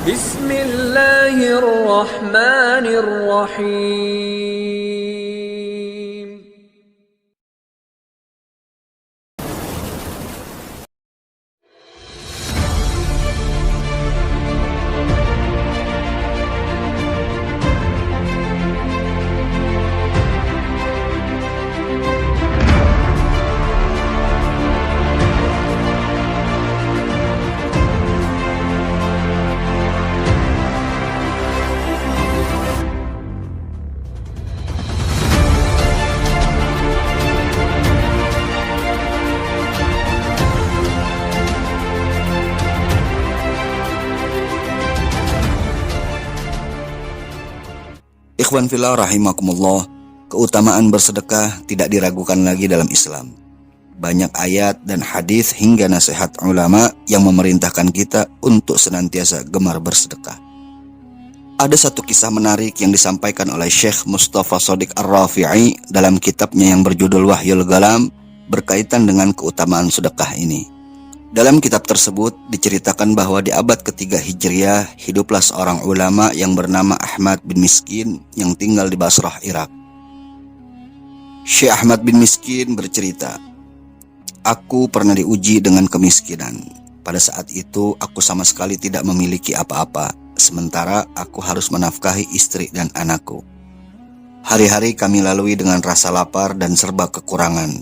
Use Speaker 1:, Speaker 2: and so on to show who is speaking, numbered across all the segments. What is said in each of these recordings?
Speaker 1: Bismillahirrahmanirrahim.
Speaker 2: Ikhwan fillah rahimakumullah, keutamaan bersedekah tidak diragukan lagi dalam Islam. Banyak ayat dan hadis hingga nasihat ulama yang memerintahkan kita untuk senantiasa gemar bersedekah. Ada satu kisah menarik yang disampaikan oleh Syekh Mustafa Shadiq Ar-Rafi'i dalam kitabnya yang berjudul Wahyul Galam berkaitan dengan keutamaan sedekah ini. Dalam kitab tersebut diceritakan bahwa di abad ketiga Hijriah hiduplah seorang ulama yang bernama Ahmad bin Miskin yang tinggal di Basrah, Irak. Syekh Ahmad bin Miskin bercerita, "Aku pernah diuji dengan kemiskinan. Pada saat itu aku sama sekali tidak memiliki apa-apa, sementara aku harus menafkahi istri dan anakku. Hari-hari kami lalui dengan rasa lapar dan serba kekurangan.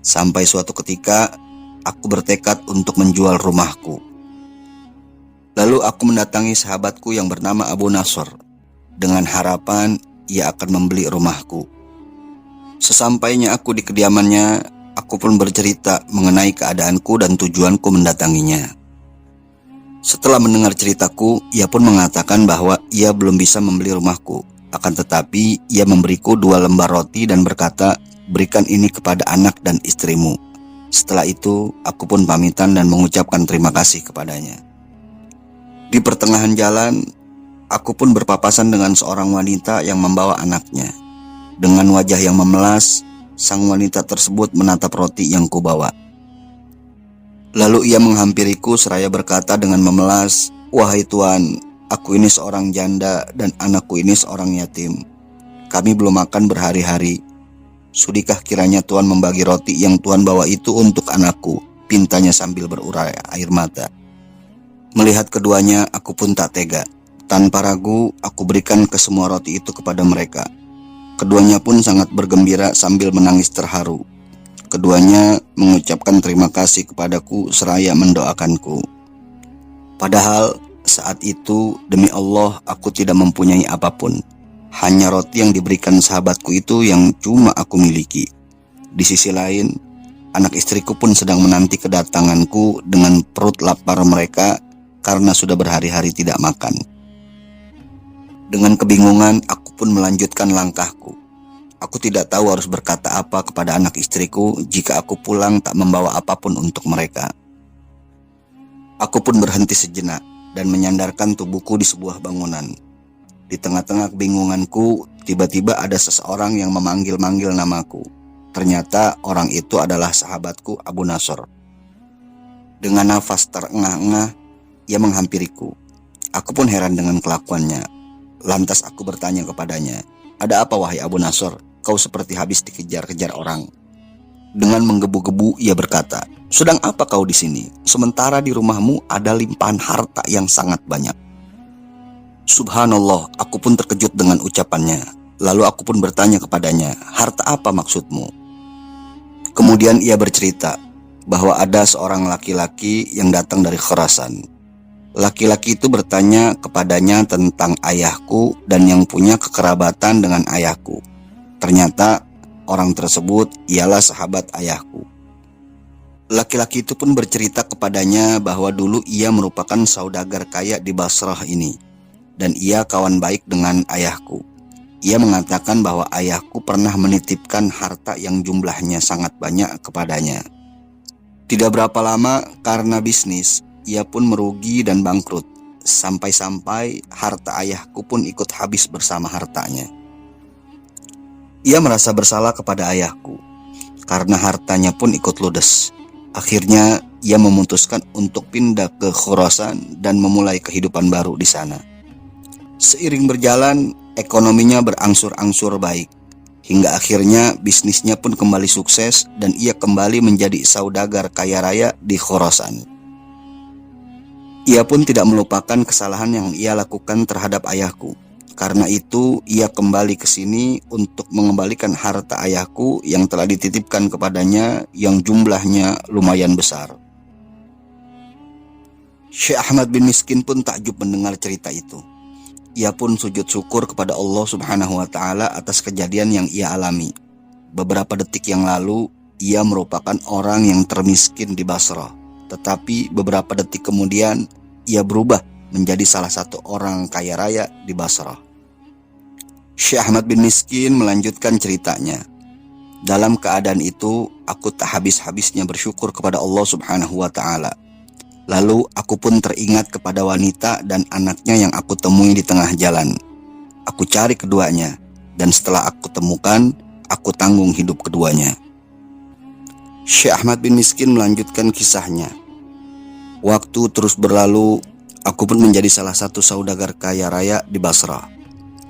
Speaker 2: Sampai suatu ketika aku bertekad untuk menjual rumahku. Lalu aku mendatangi sahabatku yang bernama Abu Nasr dengan harapan ia akan membeli rumahku. Sesampainya aku di kediamannya, aku pun bercerita mengenai keadaanku dan tujuanku mendatanginya. Setelah mendengar ceritaku, ia pun mengatakan bahwa ia belum bisa membeli rumahku. Akan tetapi ia memberiku 2 lembar roti dan berkata, 'Berikan ini kepada anak dan istrimu.' Setelah itu, aku pun pamitan dan mengucapkan terima kasih kepadanya. Di pertengahan jalan, aku pun berpapasan dengan seorang wanita yang membawa anaknya. Dengan wajah yang memelas, sang wanita tersebut menatap roti yang kubawa. Lalu ia menghampiriku seraya berkata dengan memelas, 'Wahai Tuan, aku ini seorang janda dan anakku ini seorang yatim. Kami belum makan berhari-hari. Sudikah kiranya Tuan membagi roti yang Tuan bawa itu untuk anakku?' pintanya sambil berurai air mata. Melihat keduanya, aku pun tak tega. Tanpa ragu, aku berikan ke semua roti itu kepada mereka. Keduanya pun sangat bergembira sambil menangis terharu. Keduanya mengucapkan terima kasih kepadaku seraya mendoakanku. Padahal saat itu, demi Allah, aku tidak mempunyai apapun. Hanya roti yang diberikan sahabatku itu yang cuma aku miliki. Di sisi lain, anak istriku pun sedang menanti kedatanganku dengan perut lapar mereka karena sudah berhari-hari tidak makan. Dengan kebingungan, aku pun melanjutkan langkahku. Aku tidak tahu harus berkata apa kepada anak istriku jika aku pulang tak membawa apapun untuk mereka. Aku pun berhenti sejenak dan menyandarkan tubuhku di sebuah bangunan. Di tengah-tengah kebingunganku, tiba-tiba ada seseorang yang memanggil-manggil namaku. Ternyata orang itu adalah sahabatku Abu Nasr. Dengan nafas terengah-engah, ia menghampiriku. Aku pun heran dengan kelakuannya. Lantas aku bertanya kepadanya, "Ada apa wahai Abu Nasr? Kau seperti habis dikejar-kejar orang." Dengan menggebu-gebu ia berkata, "Sedang apa kau di sini? Sementara di rumahmu ada limpahan harta yang sangat banyak." Subhanallah, aku pun terkejut dengan ucapannya. Lalu aku pun bertanya kepadanya, "Harta apa maksudmu?" Kemudian ia bercerita bahwa ada seorang laki-laki yang datang dari Khurasan. Laki-laki itu bertanya kepadanya tentang ayahku dan yang punya kekerabatan dengan ayahku. Ternyata orang tersebut ialah sahabat ayahku. Laki-laki itu pun bercerita kepadanya bahwa dulu ia merupakan saudagar kaya di Basrah ini, dan ia kawan baik dengan ayahku. Ia mengatakan bahwa ayahku pernah menitipkan harta yang jumlahnya sangat banyak kepadanya. Tidak berapa lama, karena bisnis, ia pun merugi dan bangkrut. Sampai-sampai harta ayahku pun ikut habis bersama hartanya. Ia merasa bersalah kepada ayahku, karena hartanya pun ikut ludes. Akhirnya ia memutuskan untuk pindah ke Khurasan dan memulai kehidupan baru di sana. Seiring berjalan, ekonominya berangsur-angsur baik, hingga akhirnya bisnisnya pun kembali sukses dan ia kembali menjadi saudagar kaya raya di Khurasan. Ia pun tidak melupakan kesalahan yang ia lakukan terhadap ayahku. Karena itu, ia kembali ke sini untuk mengembalikan harta ayahku yang telah dititipkan kepadanya yang jumlahnya lumayan besar. Syekh Ahmad bin Miskin pun takjub mendengar cerita itu. Ia pun sujud syukur kepada Allah Subhanahu wa Ta'ala atas kejadian yang ia alami. Beberapa detik yang lalu, ia merupakan orang yang termiskin di Basrah. Tetapi beberapa detik kemudian, ia berubah menjadi salah satu orang kaya raya di Basrah. Syekh Ahmad bin Miskin melanjutkan ceritanya. Dalam keadaan itu, aku tak habis-habisnya bersyukur kepada Allah Subhanahu wa Ta'ala. Lalu aku pun teringat kepada wanita dan anaknya yang aku temui di tengah jalan. Aku cari keduanya, dan setelah aku temukan, aku tanggung hidup keduanya. Syekh Ahmad bin Miskin melanjutkan kisahnya. Waktu terus berlalu, aku pun menjadi salah satu saudagar kaya raya di Basrah.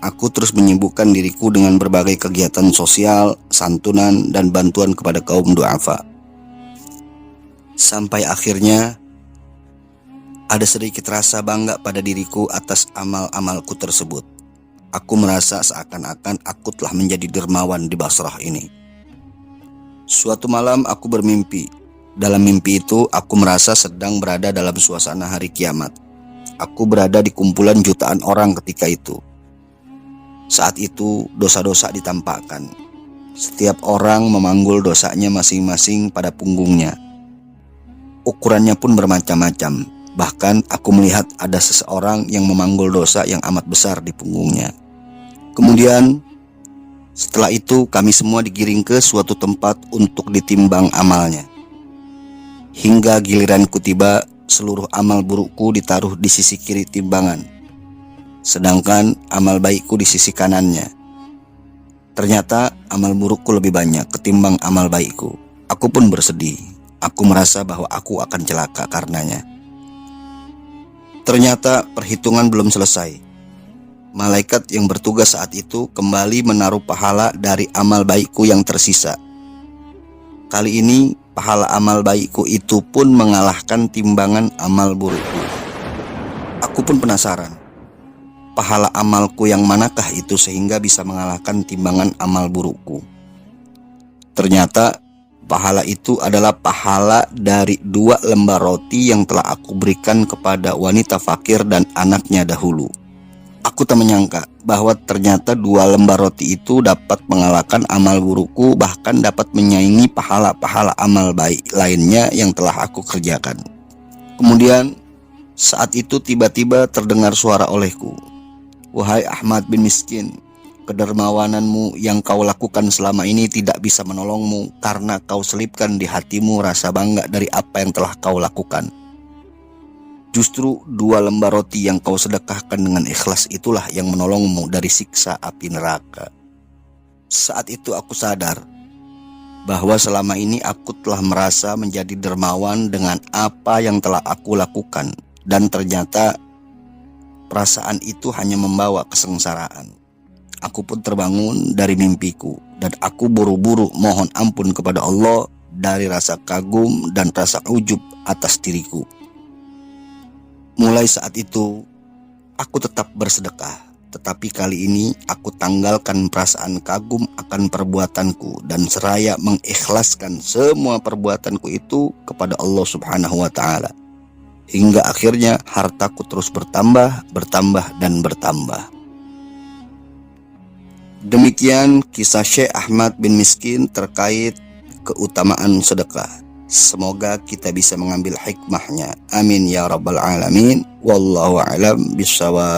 Speaker 2: Aku terus menyibukkan diriku dengan berbagai kegiatan sosial, santunan, dan bantuan kepada kaum du'afa. Sampai akhirnya, ada sedikit rasa bangga pada diriku atas amal-amalku tersebut. Aku merasa seakan-akan aku telah menjadi dermawan di Basrah ini. Suatu malam aku bermimpi. Dalam mimpi itu, aku merasa sedang berada dalam suasana hari kiamat. Aku berada di kumpulan jutaan orang ketika itu. Saat itu, dosa-dosa ditampakkan. Setiap orang memanggul dosanya masing-masing pada punggungnya. Ukurannya pun bermacam-macam. Bahkan aku melihat ada seseorang yang memanggul dosa yang amat besar di punggungnya. Kemudian, setelah itu kami semua digiring ke suatu tempat untuk ditimbang amalnya. Hingga giliranku tiba, seluruh amal burukku ditaruh di sisi kiri timbangan, sedangkan amal baikku di sisi kanannya. Ternyata amal burukku lebih banyak ketimbang amal baikku. Aku pun bersedih. Aku merasa bahwa aku akan celaka karenanya. Ternyata perhitungan belum selesai. Malaikat yang bertugas saat itu kembali menaruh pahala dari amal baikku yang tersisa. Kali ini pahala amal baikku itu pun mengalahkan timbangan amal burukku. Aku pun penasaran, pahala amalku yang manakah itu sehingga bisa mengalahkan timbangan amal burukku. Ternyata pahala itu adalah pahala dari 2 lembar roti yang telah aku berikan kepada wanita fakir dan anaknya dahulu. Aku tak menyangka bahwa ternyata 2 lembar roti itu dapat mengalahkan amal burukku, bahkan dapat menyaingi pahala-pahala amal baik lainnya yang telah aku kerjakan. Kemudian saat itu tiba-tiba terdengar suara olehku, "Wahai Ahmad bin Miskin, kedermawananmu yang kau lakukan selama ini tidak bisa menolongmu karena kau selipkan di hatimu rasa bangga dari apa yang telah kau lakukan. Justru 2 lembar roti yang kau sedekahkan dengan ikhlas itulah yang menolongmu dari siksa api neraka." Saat itu aku sadar bahwa selama ini aku telah merasa menjadi dermawan dengan apa yang telah aku lakukan, dan ternyata perasaan itu hanya membawa kesengsaraan. Aku pun terbangun dari mimpiku dan aku buru-buru mohon ampun kepada Allah dari rasa kagum dan rasa ujub atas diriku. Mulai saat itu, aku tetap bersedekah, tetapi kali ini aku tanggalkan perasaan kagum akan perbuatanku dan seraya mengikhlaskan semua perbuatanku itu kepada Allah Subhanahu wa Ta'ala. Hingga akhirnya hartaku terus bertambah, dan bertambah. Demikian kisah Syekh Ahmad bin Miskin terkait keutamaan sedekah. Semoga kita bisa mengambil hikmahnya. Amin ya rabbal alamin. Wallahu a'lam bishawab.